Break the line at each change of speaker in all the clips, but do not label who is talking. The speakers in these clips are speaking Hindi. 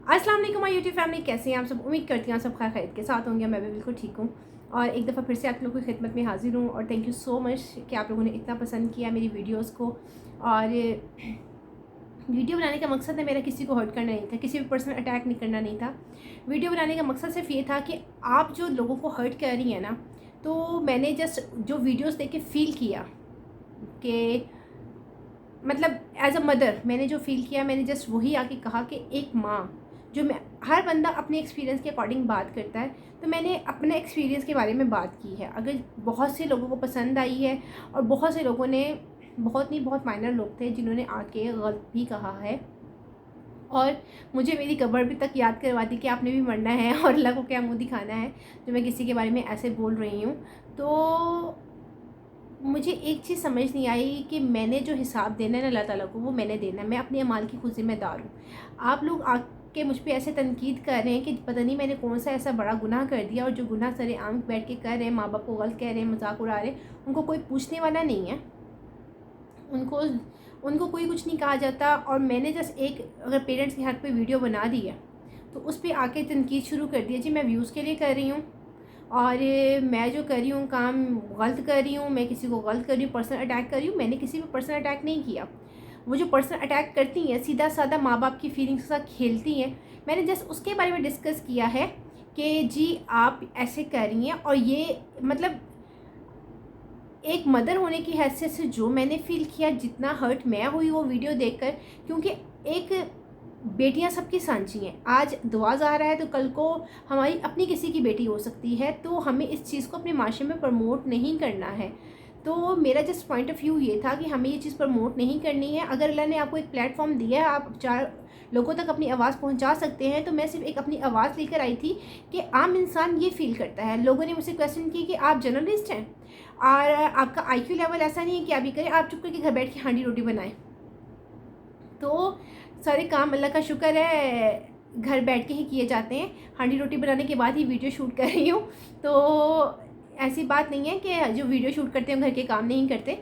अस्सलाम वालेकुम माय यूट्यूब फैमिली, कैसे हैं आप सब। उम्मीद करती हूँ आप सब खैर खैरियत के साथ होंगे। मैं भी बिल्कुल ठीक हूँ और एक दफ़ा फिर से आप लोगों की खिदमत में हाजिर हूँ। और थैंक यू सो मच कि आप लोगों ने इतना पसंद किया मेरी वीडियोस को। और वीडियो बनाने का मकसद है मेरा किसी को हर्ट करना नहीं था, किसी भी पर्सनल अटैक नहीं करना नहीं था। वीडियो बनाने का मकसद सिर्फ ये था कि आप जो लोगों को हर्ट कर रही हैं ना, तो मैंने जस्ट जो वीडियोज़ देख के फ़ील किया कि मतलब एज अ मदर मैंने जो फ़ील किया, मैंने जस्ट वही आके कहा कि एक माँ जो मैं, हर बंदा अपने एक्सपीरियंस के अकॉर्डिंग बात करता है, तो मैंने अपने एक्सपीरियंस के बारे में बात की है। अगर बहुत से लोगों को पसंद आई है और बहुत से लोगों ने, बहुत नहीं बहुत माइनर लोग थे जिन्होंने आके गलत भी कहा है और मुझे मेरी कब्र भी तक याद करवा दी कि आपने भी मरना है और अल्लाह को क्या मुँह दिखाना है जो मैं किसी के बारे में ऐसे बोल रही हूँ। तो मुझे एक चीज़ समझ नहीं आई कि मैंने जो हिसाब देना है ना अल्लाह ताला को, वो मैंने देना है। मैं अपने अमाल की खुद ज़िम्मेदार हूँ। आप लोग आके मुझ पे ऐसे तनकीद कर रहे हैं कि पता नहीं मैंने कौन सा ऐसा बड़ा गुनाह कर दिया, और जो गुनाह सरेआम बैठ के कर रहे हैं, माँ बाप को गलत कह रहे हैं, मजाक उड़ा रहे हैं, उनको कोई पूछने वाला नहीं है। उनको उनको कोई कुछ नहीं कहा जाता। और मैंने जस्ट एक अगर पेरेंट्स के हक़ पे वीडियो बना दी है तो उस पर आके तनकीद शुरू कर दिया। जी मैं व्यूज़ के लिए कर रही हूँ और मैं जो कर रही हूँ काम गलत कर रही हूँ, मैं किसी को गलत कर रही हूँ, पर्सनल अटैक कर रही हूँ। मैंने किसी पे पर्सनल अटैक नहीं किया। वो जो पर्सनल अटैक करती हैं सीधा साधा माँ बाप की फीलिंग्स के साथ खेलती हैं। मैंने जस्ट उसके बारे में डिस्कस किया है कि जी आप ऐसे कर रही हैं। और ये मतलब एक मदर होने की हैसियत से जो मैंने फ़ील किया, जितना हर्ट मैं हुई वो वीडियो देखकर, क्योंकि एक बेटियां सबकी सांची हैं। आज दुआ आ रहा है तो कल को हमारी अपनी किसी की बेटी हो सकती है, तो हमें इस चीज़ को अपने माशरे में प्रमोट नहीं करना है। तो मेरा जस्ट पॉइंट ऑफ व्यू ये था कि हमें ये चीज़ प्रमोट नहीं करनी है। अगर अल्लाह ने आपको एक प्लेटफॉर्म दिया है, आप 4 लोगों तक अपनी आवाज़ पहुंचा सकते हैं, तो मैं सिर्फ एक अपनी आवाज़ लेकर आई थी कि आम इंसान ये फ़ील करता है। लोगों ने मुझसे क्वेश्चन की कि आप जर्नलिस्ट हैं और आपका आईक्यू लेवल ऐसा नहीं है कि आप ये करें, आप चुप करके घर बैठ के हांडी रोटी बनाएं। तो सारे काम अल्लाह का शुक्र है घर बैठ के ही किए जाते हैं। हांडी रोटी बनाने के बाद ही वीडियो शूट कर रही हूँ। तो ऐसी बात नहीं है कि जो वीडियो शूट करते हैं घर के काम नहीं करते।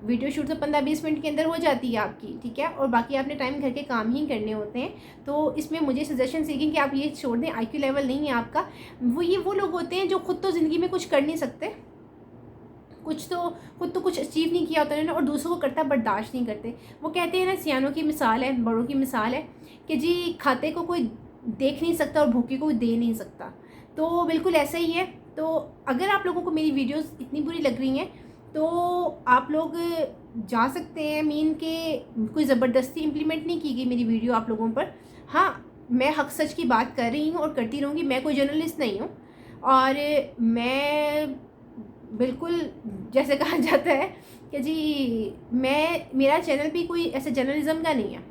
वीडियो शूट तो 15-20 मिनट के अंदर हो जाती है आपकी, ठीक है, और बाकी आपने टाइम घर के काम ही करने होते हैं। तो इसमें मुझे सजेशन सीखें कि आप ये छोड़ दें, आईक्यू लेवल नहीं है आपका। वो लोग होते हैं जो खुद तो ज़िंदगी में कुछ कर नहीं सकते, खुद तो कुछ अचीव नहीं किया होता है ना, और दूसरों को करता बर्दाश्त नहीं करते। वो कहते हैं ना, सियानों की मिसाल है, बड़ों की मिसाल है कि जी खाते को कोई देख नहीं सकता और भूखे को कोई दे नहीं सकता। तो बिल्कुल ऐसा ही है। तो अगर आप लोगों को मेरी वीडियोस इतनी बुरी लग रही हैं तो आप लोग जा सकते हैं। मीन के कोई ज़बरदस्ती इम्प्लीमेंट नहीं की गई मेरी वीडियो आप लोगों पर। हाँ, मैं हक सच की बात कर रही हूँ और करती रहूँगी। मैं कोई जर्नलिस्ट नहीं हूँ और मैं बिल्कुल जैसे कहा जाता है कि जी मेरा चैनल भी कोई ऐसे जर्नलिज्म का नहीं है,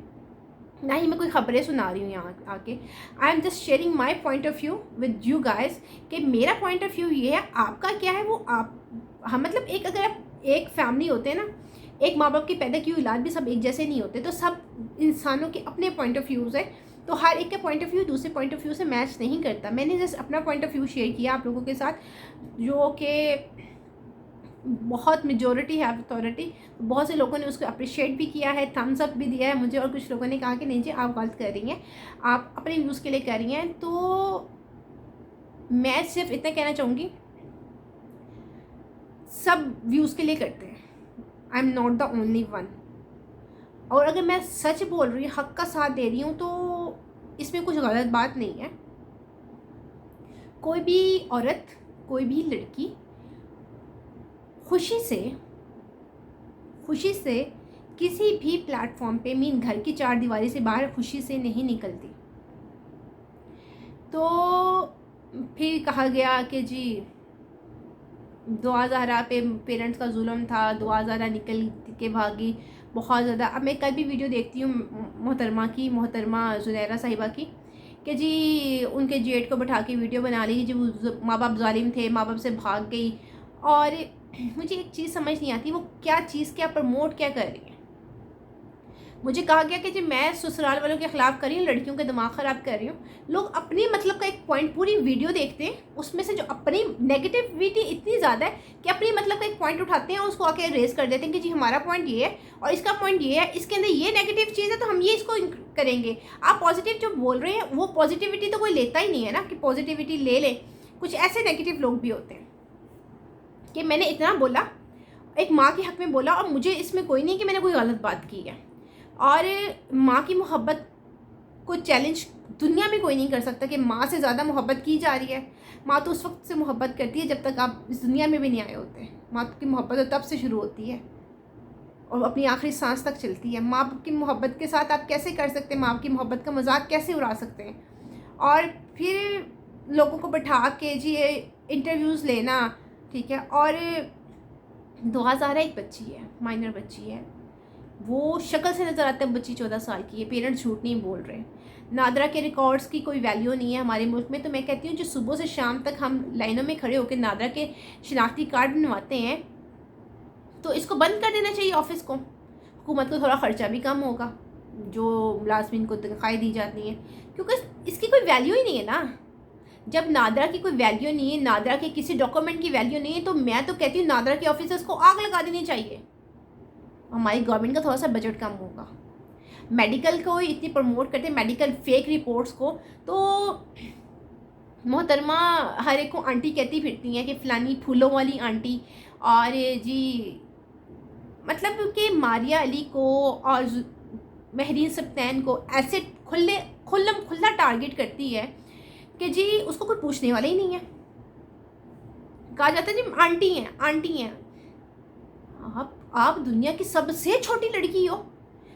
ना ही मैं कोई ख़बरें सुना रही हूँ यहाँ आके। I am just sharing my point of view with you guys कि मेरा पॉइंट ऑफ व्यू ये है, आपका क्या है वो आप। हाँ मतलब एक अगर आप एक फैमिली होते हैं ना, एक माँ बाप की पैदा की हुई औलाद भी सब एक जैसे नहीं होते। तो सब इंसानों के अपने पॉइंट ऑफ व्यूज़ है, तो हर एक का पॉइंट ऑफ व्यू दूसरे पॉइंट ऑफ व्यू से मैच नहीं करता। मैंने जस्ट अपना पॉइंट ऑफ व्यू शेयर किया आप लोगों के साथ, जो कि बहुत मेजॉरिटी है अथॉरिटी। बहुत से लोगों ने उसको अप्रिशिएट भी किया है, थम्स अप भी दिया है मुझे, और कुछ लोगों ने कहा कि नहीं जी आप गलत कर रही हैं, आप अपने व्यूज़ के लिए कर रही हैं। तो मैं सिर्फ इतना कहना चाहूँगी, सब व्यूज़ के लिए करते हैं, I am not the only one. और अगर मैं सच बोल रही हूँ, हक का साथ दे रही हूँ, तो इसमें कुछ गलत बात नहीं है। कोई भी औरत, कोई भी लड़की खुशी से किसी भी प्लेटफॉर्म पे, मीन घर की 4 दीवारी से बाहर खुशी से नहीं निकलती। तो फिर कहा गया कि जी दुआ ज़हरा पे पेरेंट्स का जुल्म था, दुआ ज़हरा निकल के भागी बहुत ज़्यादा। अब मैं कल भी वीडियो देखती हूँ मोहतरमा ज़ुनैरा साहिबा की, कि जी उनके जेठ को बैठा के वीडियो बना ली, जब माँ बाप जालिम थे, माँ बाप से भाग गई। और मुझे एक चीज़ समझ नहीं आती, वो क्या चीज़ क्या प्रमोट क्या कर रही है। मुझे कहा गया कि जी मैं ससुराल वालों के ख़िलाफ़ कर रही हूँ, लड़कियों के दिमाग ख़राब कर रही हूँ। लोग अपनी मतलब का एक पॉइंट पूरी वीडियो देखते हैं, उसमें से जो अपनी नेगेटिविटी इतनी ज़्यादा है कि अपनी मतलब का एक पॉइंट उठाते हैं और उसको आके रेस कर देते हैं कि जी हमारा पॉइंट ये है और इसका पॉइंट ये है, इसके अंदर ये नेगेटिव चीज़ है तो हम ये इसको करेंगे। आप पॉजिटिव जो बोल रहे हैं वो पॉजिटिविटी तो कोई लेता ही नहीं है ना कि पॉजिटिविटी ले लें। कुछ ऐसे नेगेटिव लोग भी होते हैं कि मैंने इतना बोला, एक माँ के हक़ में बोला और मुझे इसमें कोई नहीं कि मैंने कोई गलत बात की है। और माँ की मोहब्बत को चैलेंज दुनिया में कोई नहीं कर सकता कि माँ से ज़्यादा मोहब्बत की जा रही है। माँ तो उस वक्त से मोहब्बत करती है जब तक आप इस दुनिया में भी नहीं आए होते। माँ की मोहब्बत तो तब से शुरू होती है और अपनी आखिरी सांस तक चलती है। माँ की मोहब्बत के साथ आप कैसे कर सकते हैं, माँ की मोहब्बत का मजाक कैसे उड़ा सकते हैं। और फिर लोगों को बैठा के जी ये इंटरव्यूज़ लेना, ठीक है। और दुआ ज़ाहरा एक बच्ची है, माइनर बच्ची है, वो शक्ल से नज़र आता है बच्ची 14 साल की है। पेरेंट्स झूठ नहीं बोल रहे। नादरा के रिकॉर्ड्स की कोई वैल्यू नहीं है हमारे मुल्क में। तो मैं कहती हूँ जो सुबह से शाम तक हम लाइनों में खड़े होकर नादरा के शनाख्ती कार्ड बनवाते हैं तो इसको बंद कर देना चाहिए ऑफिस को। हुकूमत को थोड़ा ख़र्चा भी कम होगा जो मुलाजमीन को तनख्वाहें दी जाती हैं, क्योंकि इसकी कोई वैल्यू ही नहीं है ना। जब नादरा की कोई वैल्यू नहीं है, नादरा के किसी डॉक्यूमेंट की वैल्यू नहीं है, तो मैं तो कहती हूँ नादरा के ऑफिसर्स को आग लगा देनी चाहिए। हमारी गवर्नमेंट का थोड़ा सा बजट कम होगा। मेडिकल को इतनी प्रमोट करते हैं, मेडिकल फेक रिपोर्ट्स को, तो मोहतरमा हर एक को आंटी कहती फिरती हैं कि फ़लानी फूलों वाली आंटी। और जी मतलब कि मारिया अली को और महरीन सप्तैन को ऐसे खुल्ला टारगेट करती है कि जी उसको कोई पूछने वाला ही नहीं है। कहा जाता है जी आंटी हैं आंटी हैं। आप दुनिया की सबसे छोटी लड़की हो।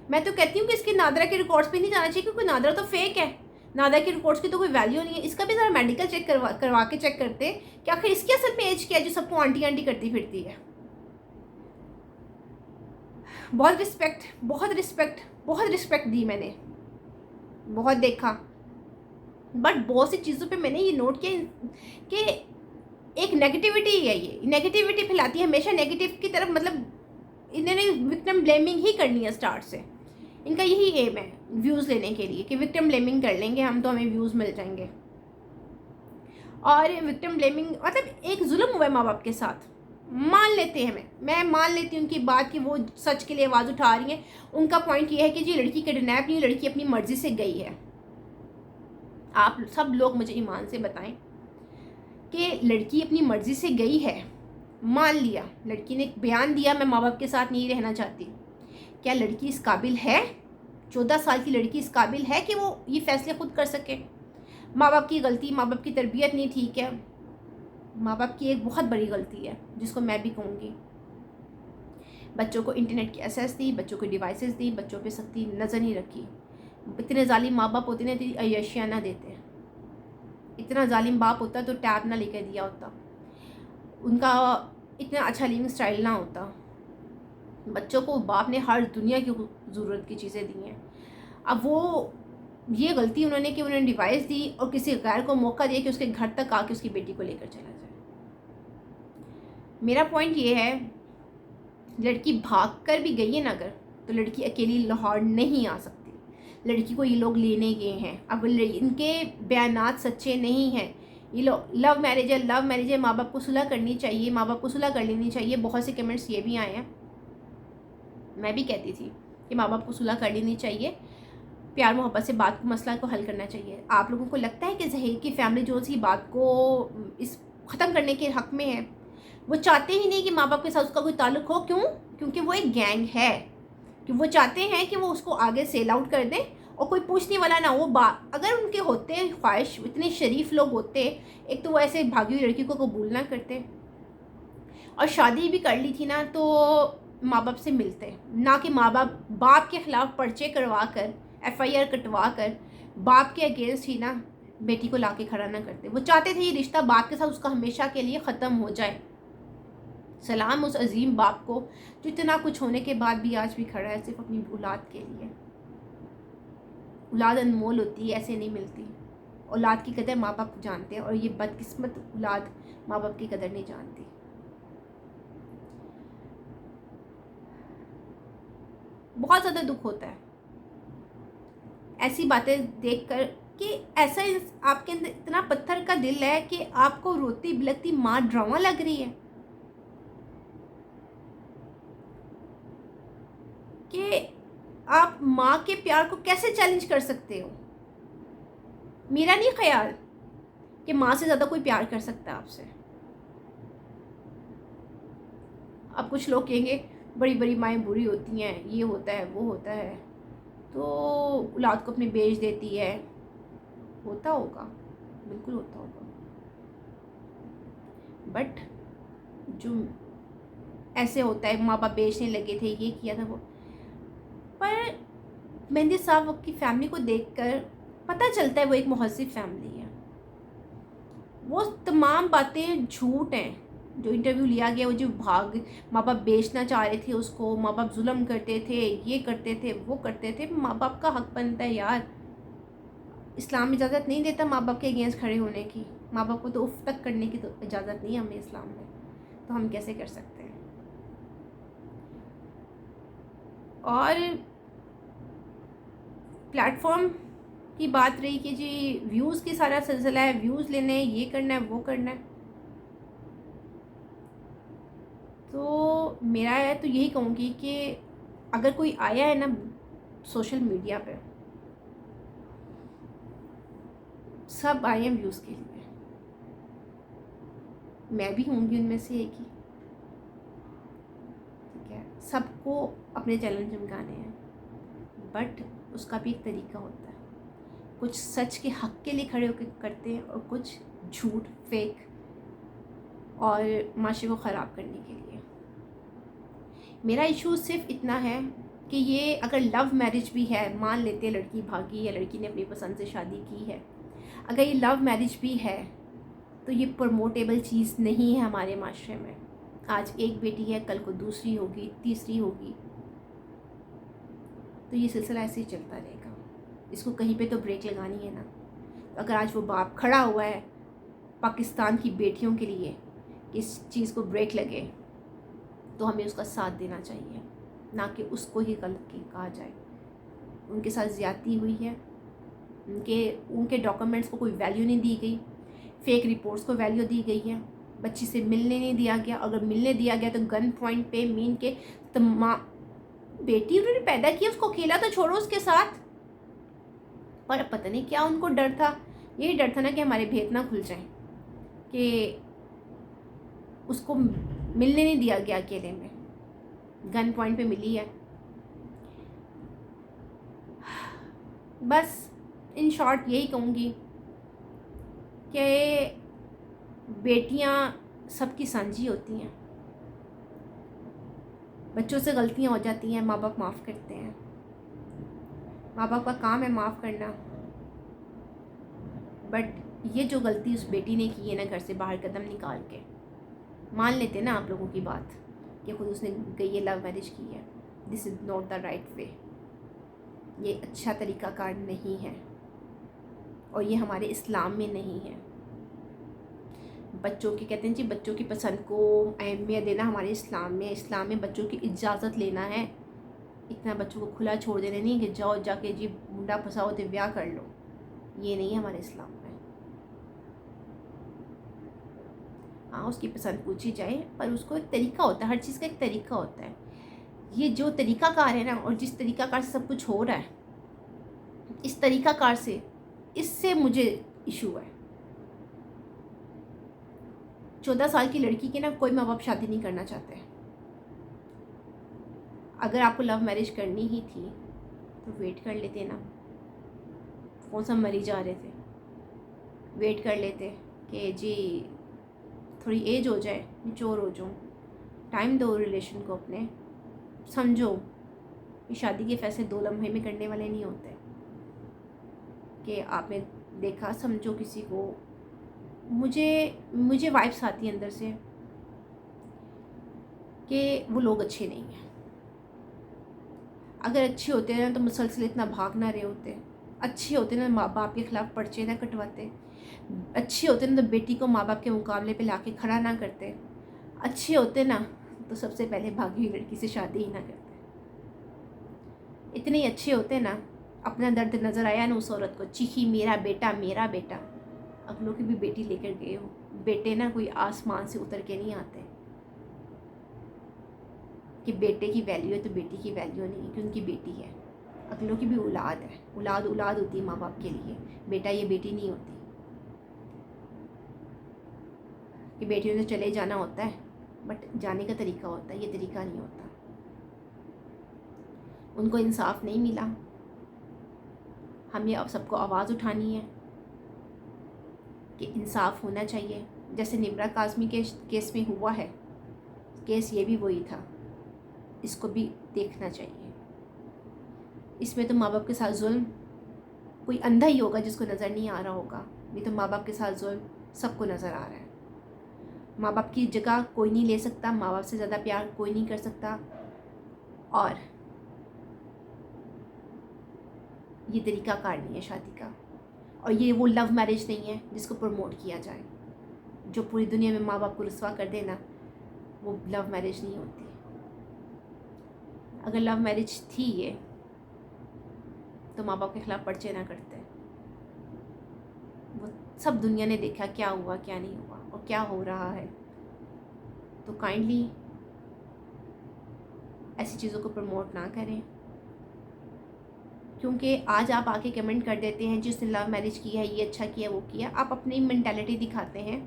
मैं तो कहती हूँ कि इसके नादरा के रिकॉर्ड्स पे नहीं जाना चाहिए क्योंकि नादरा तो फेक है। नादरा के रिकॉर्ड्स की तो कोई वैल्यू नहीं है। इसका भी ज़रा मेडिकल चेक करवा के चेक करते कि आखिर इसकी असल में एज क्या है जो सबको आंटी आंटी करती फिरती है। बहुत रिस्पेक्ट दी मैंने, बहुत देखा, बट बहुत सी चीज़ों पे मैंने ये नोट किया कि एक नेगेटिविटी है, ये नेगेटिविटी फैलाती है हमेशा नेगेटिव की तरफ। मतलब इन्होंने विक्टिम ब्लेमिंग ही करनी है स्टार्ट से। इनका यही एम है व्यूज़ लेने के लिए कि विक्टिम ब्लेमिंग कर लेंगे हम तो हमें व्यूज़ मिल जाएंगे। और विक्टिम ब्लेमिंग मतलब एक जुल्म हुआ है माँ बाप के साथ, मान लेते हैं। मैं मान लेती हूँ उनकी बात कि वो सच के लिए आवाज़ उठा रही हैं। उनका पॉइंट ये है कि जी लड़की किडनैप नहीं, लड़की अपनी मर्ज़ी से गई है। आप सब लोग मुझे ईमान से बताएं कि लड़की अपनी मर्ज़ी से गई है, मान लिया, लड़की ने बयान दिया मैं माँ बाप के साथ नहीं रहना चाहती। क्या लड़की इस काबिल है, 14 साल की लड़की इस काबिल है कि वो ये फ़ैसले खुद कर सके? माँ बाप की गलती, माँ बाप की तरबियत नहीं ठीक है, माँ बाप की एक बहुत बड़ी गलती है जिसको मैं भी कहूँगी। बच्चों को इंटरनेट की एक्सेस दी, बच्चों को डिवाइसेस दी, बच्चों पे सख्ती नज़र नहीं रखी। इतने जालिम माँ बाप होते ना अय्याशियाँ ना देते। इतना जालिम बाप होता तो टैब ना लेकर दिया होता, उनका इतना अच्छा लिविंग स्टाइल ना होता। बच्चों को बाप ने हर दुनिया की ज़रूरत की चीज़ें दी हैं। अब वो ये गलती उन्होंने कि उन्होंने डिवाइस दी और किसी गैर को मौका दिया कि उसके घर तक आके उसकी बेटी को लेकर चला जाए। मेरा पॉइंट ये है, लड़की भाग कर भी गई है ना अगर, तो लड़की अकेली लाहौर नहीं आ सकती। लड़की को ये लोग लेने गए हैं। अब इनके बयानात सच्चे नहीं हैं। ये लोग लव मैरिज है, माँ बाप को सुलह करनी चाहिए, माँ बाप को सुलह कर लेनी चाहिए। बहुत से कमेंट्स ये भी आए हैं, मैं भी कहती थी कि माँ बाप को सुलह कर लेनी चाहिए, प्यार मोहब्बत से बात को मसला को हल करना चाहिए। आप लोगों को लगता है कि जहीर की फैमिली जो सी बात को इस ख़त्म करने के हक़ में है? वो चाहते ही नहीं कि माँ बाप के साथ उसका कोई ताल्लुक़ हो। क्यों? क्योंकि वो एक गैंग है, कि वो चाहते हैं कि वो उसको आगे सेल आउट कर दें और कोई पूछने वाला ना हो। अगर उनके होते ख्वाहिश, इतने शरीफ लोग होते, एक तो वो ऐसे भागी हुई लड़की को कबूल ना करते और शादी भी कर ली थी ना तो माँ बाप से मिलते, ना कि बाप के ख़िलाफ़ पर्चे करवा कर, FIR कटवा कर बाप के अगेंस्ट ही ना बेटी को लाके खड़ा ना करते। वो चाहते थे ये रिश्ता बाप के साथ उसका हमेशा के लिए ख़त्म हो जाए। सलाम उस अजीम बाप को जो इतना कुछ होने के बाद भी आज भी खड़ा है सिर्फ अपनी औलाद के लिए। औलाद अनमोल होती है, ऐसे नहीं मिलती। औलाद की कदर माँ बाप जानते हैं और ये बदकिस्मत औलाद माँ बाप की कदर नहीं जानती। बहुत ज़्यादा दुख होता है ऐसी बातें देखकर कि ऐसा आपके अंदर इतना पत्थर का दिल है कि आपको रोती बिलखती माँ ड्रामा लग रही है कि आप माँ के प्यार को कैसे चैलेंज कर सकते हो। मेरा नहीं ख्याल कि माँ से ज़्यादा कोई प्यार कर सकता है आपसे। अब कुछ लोग कहेंगे बड़ी बड़ी माएँ बुरी होती हैं, ये होता है वो होता है, तो औलाद को अपनी बेच देती है। होता होगा, बिल्कुल होता होगा, बट जो ऐसे होता है माँ बाप बेचने लगे थे, ये किया था वो, पर मेहंदी साहब की फैमिली को देखकर पता चलता है वो एक मुहज़्ज़िब फैमिली है। वो तमाम बातें झूठ हैं जो इंटरव्यू लिया गया, वो जो भाग माँ बाप बेचना चाह रहे थे उसको, माँ बाप जुल्म करते थे, ये करते थे वो करते थे। माँ बाप का हक बनता है यार, इस्लाम इजाज़त नहीं देता माँ बाप के अगेंस्ट खड़े होने की। माँ बाप को तो उफ तक करने की तो इजाज़त नहीं है हमें इस्लाम में, तो हम कैसे कर सकते हैं। और प्लेटफॉर्म की बात रही कि जी व्यूज़ की सारा सिलसिला है, व्यूज़ लेने हैं, ये करना है वो करना है, तो मेरा है तो यही कहूँगी कि अगर कोई आया है ना सोशल मीडिया पे, सब आए हैं व्यूज़ के लिए, मैं भी होंगी उनमें से एक ही, ठीक है। सबको अपने चैलेंज चमकाने हैं, बट उसका भी एक तरीका होता है। कुछ सच के हक के लिए खड़े होकर करते हैं और कुछ झूठ फेक और माशरे को ख़राब करने के लिए। मेरा इशू सिर्फ इतना है कि ये अगर लव मैरिज भी है, मान लेते हैं लड़की भागी या लड़की ने अपनी पसंद से शादी की है, अगर ये लव मैरिज भी है तो ये प्रमोटेबल चीज़ नहीं है हमारे माशरे में। आज एक बेटी है, कल को दूसरी होगी, तीसरी होगी, तो ये सिलसिला ऐसे ही चलता रहेगा। इसको कहीं पे तो ब्रेक लगानी है ना। तो अगर आज वो बाप खड़ा हुआ है पाकिस्तान की बेटियों के लिए कि इस चीज़ को ब्रेक लगे, तो हमें उसका साथ देना चाहिए, ना कि उसको ही गलत कहा जाए। उनके साथ ज़्यादती हुई है, उनके डॉक्यूमेंट्स को कोई वैल्यू नहीं दी गई, फेक रिपोर्ट्स को वैल्यू दी गई है, बच्ची से मिलने नहीं दिया गया। अगर मिलने दिया गया तो गन पॉइंट पे मीन के बेटी उन्होंने पैदा किया, उसको अकेला तो छोड़ो उसके साथ। पर पता नहीं क्या उनको डर था, यही डर था ना कि हमारे भेद ना खुल जाए, कि उसको मिलने नहीं दिया गया अकेले में, गन पॉइंट पे मिली है। बस इन शॉर्ट यही कहूँगी कि बेटियाँ सबकी साझी होती हैं, बच्चों से गलतियाँ हो जाती हैं, माँ बाप माफ़ करते हैं, माँ बाप का काम है माफ़ करना। बट ये जो गलती उस बेटी ने की है ना, घर से बाहर कदम निकाल के, मान लेते ना आप लोगों की बात कि खुद उसने गई है लव मैरिज की है, this is not the right way. ये अच्छा तरीक़ाकार नहीं है और ये हमारे इस्लाम में नहीं है। बच्चों की कहते हैं जी, बच्चों की पसंद को अहमियत देना हमारे इस्लाम में बच्चों की इजाज़त लेना है। इतना बच्चों को खुला छोड़ देना नहीं कि जाओ जाके जी मुंडा फंसाओ तो ब्याह कर लो, ये नहीं है हमारे इस्लाम में। हाँ, उसकी पसंद पूछी जाए, पर उसको एक तरीका होता है, हर चीज़ का एक तरीका होता है। ये जो तरीक़ाकार है ना, और जिस तरीक़ाकार से सब कुछ हो रहा है, इस तरीक़ाकार से, इससे मुझे इशू है। 14 साल की लड़की के ना कोई माँ बाप शादी नहीं करना चाहते। अगर आपको लव मैरिज करनी ही थी तो वेट कर लेते ना, कौन सा मरी जा रहे थे, वेट कर लेते कि जी थोड़ी एज हो जाए, मैच्योर हो जाऊँ, टाइम दो रिलेशन को अपने, समझो ये शादी के फैसले 2 लम्हे में करने वाले नहीं होते कि आपने देखा समझो किसी को। मुझे वाइब्स आती है अंदर से कि वो लोग अच्छे नहीं हैं। अगर अच्छे होते ना तो मुसलसल इतना भाग ना रहे होते, अच्छे होते ना माँ बाप के ख़िलाफ़ पर्चे ना कटवाते, अच्छे होते ना तो बेटी को माँ बाप के मुकाबले पे लाके खड़ा ना करते, अच्छे होते ना तो सबसे पहले भागी हुई लड़की से शादी ही ना करते। इतने अच्छे होते ना अपना दर्द नज़र आया ना उस औरत को, चीखी मेरा बेटा मेरा बेटा। अगलों की भी बेटी लेकर गए हो। बेटे ना कोई आसमान से उतर के नहीं आते कि बेटे की वैल्यू है तो बेटी की वैल्यू नहीं है कि उनकी बेटी है। अगलों की भी औलाद है, औलाद औलाद होती है माँ बाप के लिए, बेटा ये बेटी नहीं होती। कि बेटियों ने चले जाना होता है बट जाने का तरीका होता है, ये तरीका नहीं होता। उनको इंसाफ नहीं मिला। हमें अब सबको आवाज़ उठानी है कि इंसाफ होना चाहिए। जैसे निम्रा काज़मी के केस में हुआ है, केस ये भी वही था, इसको भी देखना चाहिए। इसमें तो माँ बाप के साथ जुल्म कोई अंधा ही होगा जिसको नज़र नहीं आ रहा होगा। ये तो माँ बाप के साथ जुल्म सबको नज़र आ रहा है। माँ बाप की जगह कोई नहीं ले सकता, माँ बाप से ज़्यादा प्यार कोई नहीं कर सकता। और ये तरीक़ाकार नहीं है शादी का, और ये वो लव मैरिज नहीं है जिसको प्रमोट किया जाए। जो पूरी दुनिया में माँ बाप को रुस्वा कर देना, वो लव मैरिज नहीं होती। अगर लव मैरिज थी ये तो माँ बाप के ख़िलाफ़ पर्चे ना करते। वो सब दुनिया ने देखा क्या हुआ क्या नहीं हुआ और क्या हो रहा है। तो काइंडली ऐसी चीज़ों को प्रमोट ना करें, क्योंकि आज आप आके कमेंट कर देते हैं जिसने लव मैरिज किया है ये अच्छा किया वो किया, आप अपनी मेंटालिटी दिखाते हैं।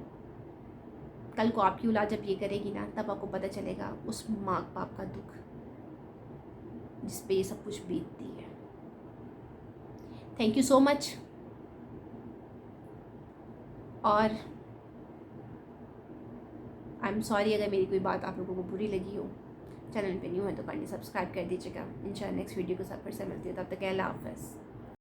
कल को आपकी औलाद जब ये करेगी ना, तब आपको पता चलेगा उस माँ बाप का दुख जिस पे ये सब कुछ बीतती है। Thank you so much. और आई एम सॉरी अगर मेरी कोई बात आप लोगों को बुरी लगी हो। चैनल पे न्यू है तो काइंडली सब्सक्राइब कर दीजिएगा। इंशाल्लाह नेक्स्ट वीडियो के साथ फिर से मिलती है, तब तक अल्लाह हाफ़िज़।